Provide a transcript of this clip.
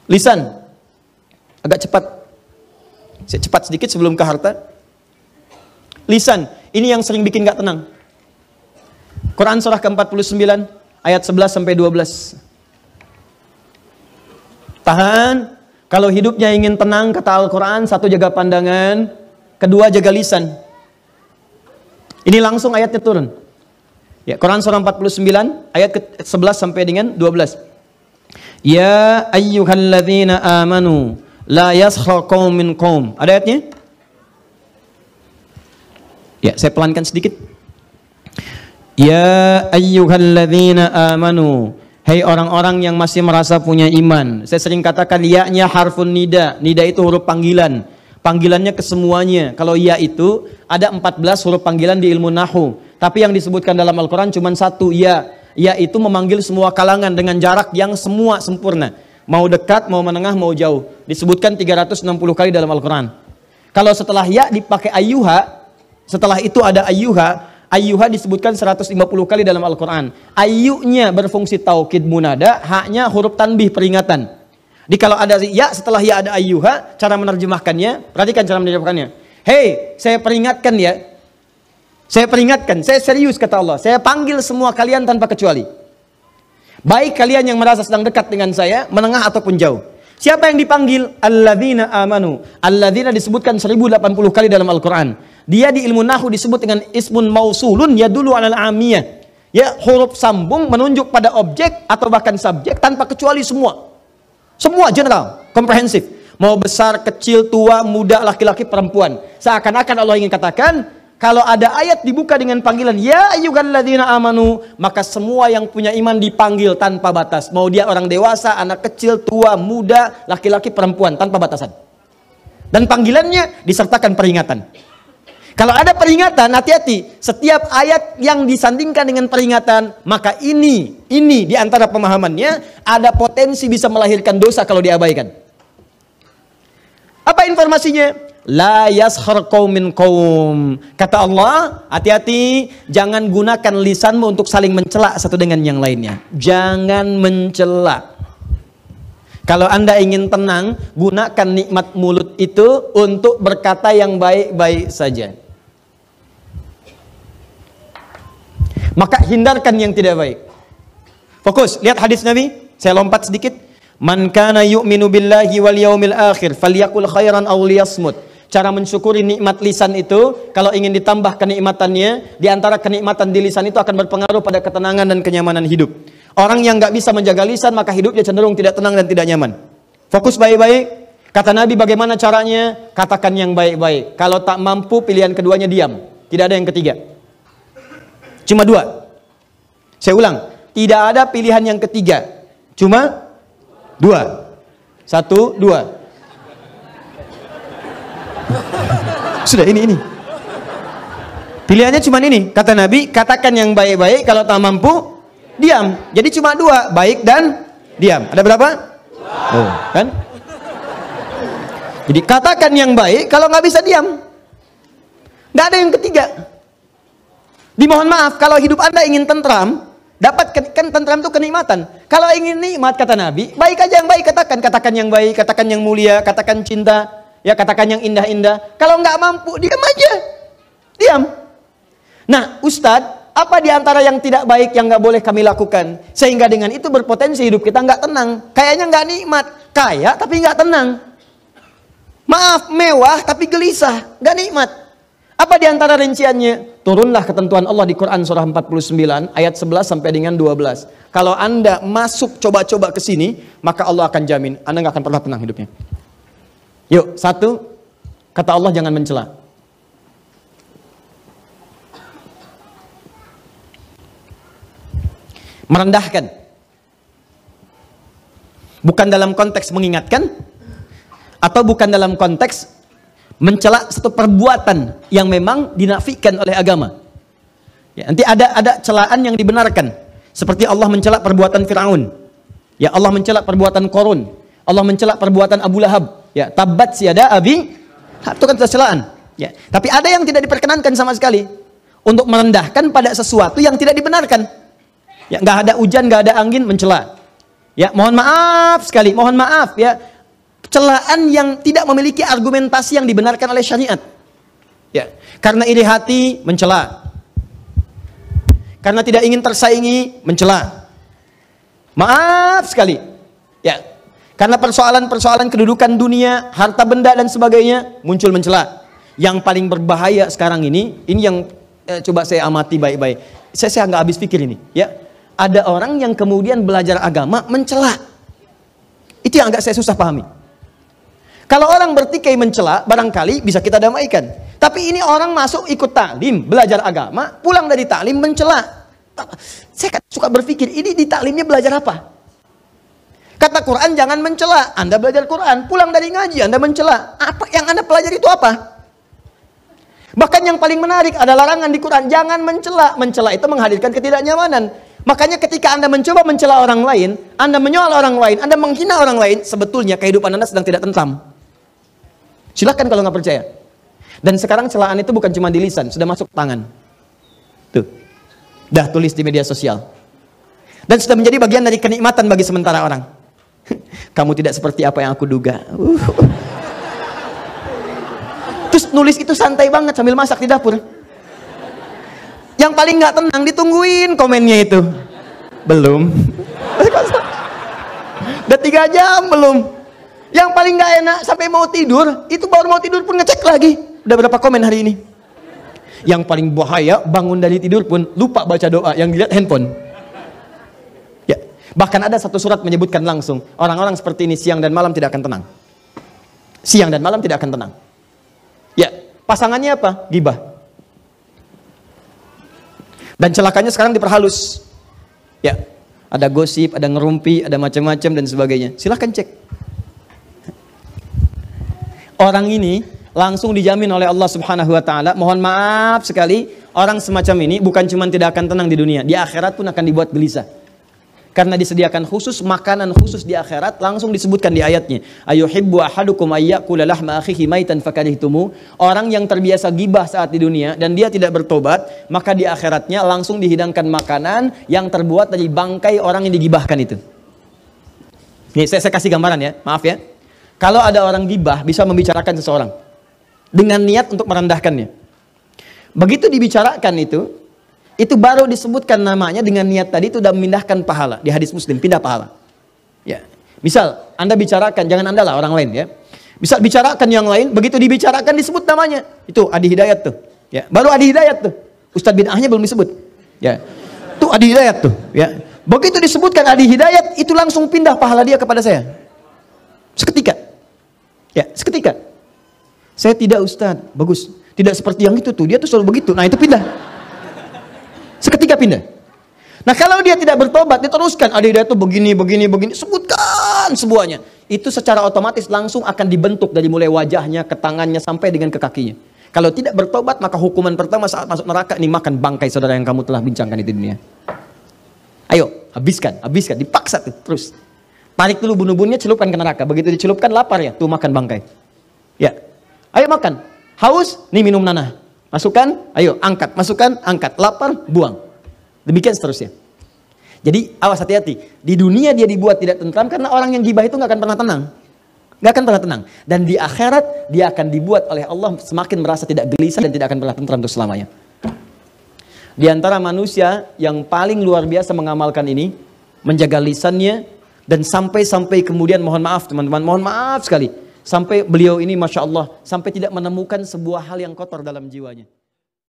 Lisan. Agak cepat. Saya cepat sedikit sebelum ke harta. Lisan. Ini yang sering bikin gak tenang. Quran surah ke-49 ayat 11 sampai 12. Tahan. Kalau hidupnya ingin tenang, kata Al-Quran, satu, jaga pandangan, kedua, jaga lisan. Ini langsung ayatnya turun. Ya, Quran surah 49 ayat ke-11 sampai dengan 12. Ya ayyuhalladzina amanu la yaskhar qaumin qaum. Ada ayatnya? Ya, saya pelankan sedikit. Ya ayyuhalladzina amanu, hei orang-orang yang masih merasa punya iman. Saya sering katakan ya-nya harfun nida. Nida itu huruf panggilan. Panggilannya ke semuanya. Kalau ya itu ada 14 huruf panggilan di ilmu nahu. Tapi yang disebutkan dalam Al-Quran cuma satu, ya. Ya itu memanggil semua kalangan dengan jarak yang semua sempurna. Mau dekat, mau menengah, mau jauh. Disebutkan 360 kali dalam Al-Quran. Kalau setelah ya dipakai ayyuha, setelah itu ada ayyuha. Ayyuha disebutkan 150 kali dalam Al-Quran. Ayyunya berfungsi taukid munada, haknya huruf tanbih peringatan. Jadi kalau ada ya, setelah ya ada ayyuha, cara menerjemahkannya, perhatikan cara menerjemahkannya. Hei, saya peringatkan ya. Saya peringatkan, saya serius kata Allah. Saya panggil semua kalian tanpa kecuali. Baik kalian yang merasa sedang dekat dengan saya, menengah ataupun jauh. Siapa yang dipanggil? Alladzina amanu. Alladzina disebutkan 1080 kali dalam Al-Quran. Dia di ilmu nahu disebut dengan ismun mausulun yadullu alal amiyah. Ya, huruf sambung menunjuk pada objek atau bahkan subjek tanpa kecuali semua. Semua general, komprehensif. Mau besar, kecil, tua, muda, laki-laki, perempuan. Seakan-akan Allah ingin katakan, kalau ada ayat dibuka dengan panggilan ya ayyuhalladzina amanu, maka semua yang punya iman dipanggil tanpa batas. Mau dia orang dewasa, anak kecil, tua, muda, laki-laki, perempuan, tanpa batasan. Dan panggilannya disertakan peringatan. Kalau ada peringatan, hati-hati. Setiap ayat yang disandingkan dengan peringatan, maka ini di antara pemahamannya ada potensi bisa melahirkan dosa kalau diabaikan. Apa informasinya? La yaskhar qaumin qaum. Kata Allah, hati-hati, jangan gunakan lisanmu untuk saling mencela satu dengan yang lainnya. Jangan mencela. Kalau Anda ingin tenang, gunakan nikmat mulut itu untuk berkata yang baik-baik saja. Maka hindarkan yang tidak baik. Fokus, lihat hadis Nabi. Saya lompat sedikit. Man kana yu'minu billahi wal yaumil akhir falyakul khairan aw liyasmut. Cara mensyukuri nikmat lisan itu, kalau ingin ditambah kenikmatannya, di antara kenikmatan di lisan itu akan berpengaruh pada ketenangan dan kenyamanan hidup. Orang yang nggak bisa menjaga lisan, maka hidupnya cenderung tidak tenang dan tidak nyaman. Fokus baik-baik. Kata Nabi, bagaimana caranya? Katakan yang baik-baik. Kalau tak mampu, pilihan keduanya diam. Tidak ada yang ketiga. Cuma dua. Saya ulang, tidak ada pilihan yang ketiga. Cuma dua. Satu, dua. Sudah ini. Pilihannya cuma ini. Kata Nabi, katakan yang baik-baik, kalau tak mampu, diam. Jadi cuma dua, baik dan diam. Ada berapa? Oh, kan? Jadi katakan yang baik, kalau nggak bisa diam. Nggak ada yang ketiga. Dimohon maaf, kalau hidup Anda ingin tentram, dapat kan tentram itu kenikmatan. Kalau ingin nikmat, kata Nabi, baik aja yang baik katakan. Katakan yang baik, katakan yang mulia, katakan cinta, ya katakan yang indah-indah. Kalau nggak mampu, diam aja. Diam. Nah, Ustadz, apa di antara yang tidak baik yang nggak boleh kami lakukan? Sehingga dengan itu berpotensi hidup kita nggak tenang. Kayaknya nggak nikmat. Kaya tapi nggak tenang. Maaf, mewah tapi gelisah. Nggak nikmat. Apa di antara rinciannya? Turunlah ketentuan Allah di Quran surah 49 ayat 11 sampai dengan 12. Kalau Anda masuk coba-coba ke sini, maka Allah akan jamin Anda nggak akan pernah tenang hidupnya. Yuk, satu, kata Allah jangan mencela. Merendahkan. Bukan dalam konteks mengingatkan, atau bukan dalam konteks mencela satu perbuatan yang memang dinafikan oleh agama. Ya, nanti ada celaan yang dibenarkan. Seperti Allah mencela perbuatan Fir'aun. Ya, Allah mencela perbuatan Qarun. Allah mencela perbuatan Abu Lahab. Ya, tabbat siada abi. Itu kan celaan. Ya, tapi ada yang tidak diperkenankan sama sekali. Untuk merendahkan pada sesuatu yang tidak dibenarkan. Ya, nggak ada hujan, nggak ada angin, mencela. Ya, mohon maaf sekali, mohon maaf ya. Celaan yang tidak memiliki argumentasi yang dibenarkan oleh syariat. Ya, karena iri hati mencela. Karena tidak ingin tersaingi mencela. Maaf sekali. Ya. Karena persoalan-persoalan kedudukan dunia, harta benda dan sebagainya muncul mencela. Yang paling berbahaya sekarang ini yang coba saya amati baik-baik. Saya nggak habis pikir ini, ya. Ada orang yang kemudian belajar agama mencela. Itu yang agak saya susah pahami. Kalau orang bertikai mencela, barangkali bisa kita damaikan. Tapi ini orang masuk ikut taklim, belajar agama, pulang dari taklim mencela. Saya suka berpikir, ini di taklimnya belajar apa? Kata Quran jangan mencela, Anda belajar Quran, pulang dari ngaji Anda mencela. Apa yang Anda pelajari itu apa? Bahkan yang paling menarik ada larangan di Quran, jangan mencela. Mencela itu menghadirkan ketidaknyamanan. Makanya ketika Anda mencoba mencela orang lain, Anda menyoal orang lain, Anda menghina orang lain, sebetulnya kehidupan Anda sedang tidak tentram. Silakan kalau nggak percaya. Dan sekarang celaan itu bukan cuma di lisan, sudah masuk tangan. Tuh, dah tulis di media sosial. Dan sudah menjadi bagian dari kenikmatan bagi sementara orang. Kamu tidak seperti apa yang aku duga. Terus nulis itu santai banget sambil masak di dapur. Yang paling nggak tenang ditungguin komennya itu. Belum. Udah 3 jam belum. Yang paling nggak enak sampai mau tidur, itu baru mau tidur pun ngecek lagi. Udah berapa komen hari ini? Yang paling bahaya bangun dari tidur pun lupa baca doa, yang dilihat handphone. Ya, bahkan ada satu surat menyebutkan langsung, orang-orang seperti ini siang dan malam tidak akan tenang. Siang dan malam tidak akan tenang. Ya, pasangannya apa? Gibah. Dan celakanya sekarang diperhalus. Ya, ada gosip, ada ngerumpi, ada macam-macam dan sebagainya. Silahkan cek. Orang ini langsung dijamin oleh Allah Subhanahu wa taala. Mohon maaf sekali, orang semacam ini bukan cuma tidak akan tenang di dunia, di akhirat pun akan dibuat gelisah. Karena disediakan khusus makanan khusus di akhirat, langsung disebutkan di ayatnya. Ayuhibbu ahadukum ayyakula lahma akhihi maitan fakarihtumu. Orang yang terbiasa gibah saat di dunia dan dia tidak bertobat, maka di akhiratnya langsung dihidangkan makanan yang terbuat dari bangkai orang yang digibahkan itu. Nih, saya kasih gambaran ya, maaf ya. Kalau ada orang gibah bisa membicarakan seseorang dengan niat untuk merendahkannya. Begitu dibicarakan itu baru disebutkan namanya dengan niat tadi itu sudah memindahkan pahala. Di hadis Muslim, pindah pahala. Ya. Misal Anda bicarakan, jangan Anda lah, orang lain ya. Bisa bicarakan yang lain, begitu dibicarakan disebut namanya. Itu Adi Hidayat tuh. Ya. Baru Adi Hidayat tuh. Ustadz bid'ahnya belum disebut. Ya. Tuh Adi Hidayat tuh, ya. Begitu disebutkan Adi Hidayat, itu langsung pindah pahala dia kepada saya. Seketika. Ya, seketika. Saya tidak Ustadz, bagus. Tidak seperti yang itu tuh, dia tuh selalu begitu. Nah, itu pindah. Seketika pindah. Nah, kalau dia tidak bertobat, diteruskan Adi Hidayat tuh begini, sebutkan semuanya. Itu secara otomatis langsung akan dibentuk dari mulai wajahnya, ke tangannya, sampai dengan ke kakinya. Kalau tidak bertobat, maka hukuman pertama saat masuk neraka ini makan bangkai saudara yang kamu telah bincangkan di dunia. Ayo, habiskan, dipaksa tuh, terus. Tarik dulu bunuh-bunuhnya, celupkan ke neraka. Begitu dicelupkan, lapar ya, tuh makan bangkai. Ya, ayo makan. Haus, nih minum nanah. Masukkan, ayo angkat, masukkan, angkat. Lapar, buang. Demikian seterusnya. Jadi awas, hati-hati. Di dunia dia dibuat tidak tentram karena orang yang gibah itu nggak akan pernah tenang. Nggak akan pernah tenang. Dan di akhirat dia akan dibuat oleh Allah semakin merasa tidak gelisah dan tidak akan pernah tentram untuk selamanya. Di antara manusia yang paling luar biasa mengamalkan ini, menjaga lisannya, dan sampai kemudian mohon maaf teman-teman, mohon maaf sekali. Sampai beliau ini Masya Allah, sampai tidak menemukan sebuah hal yang kotor dalam jiwanya.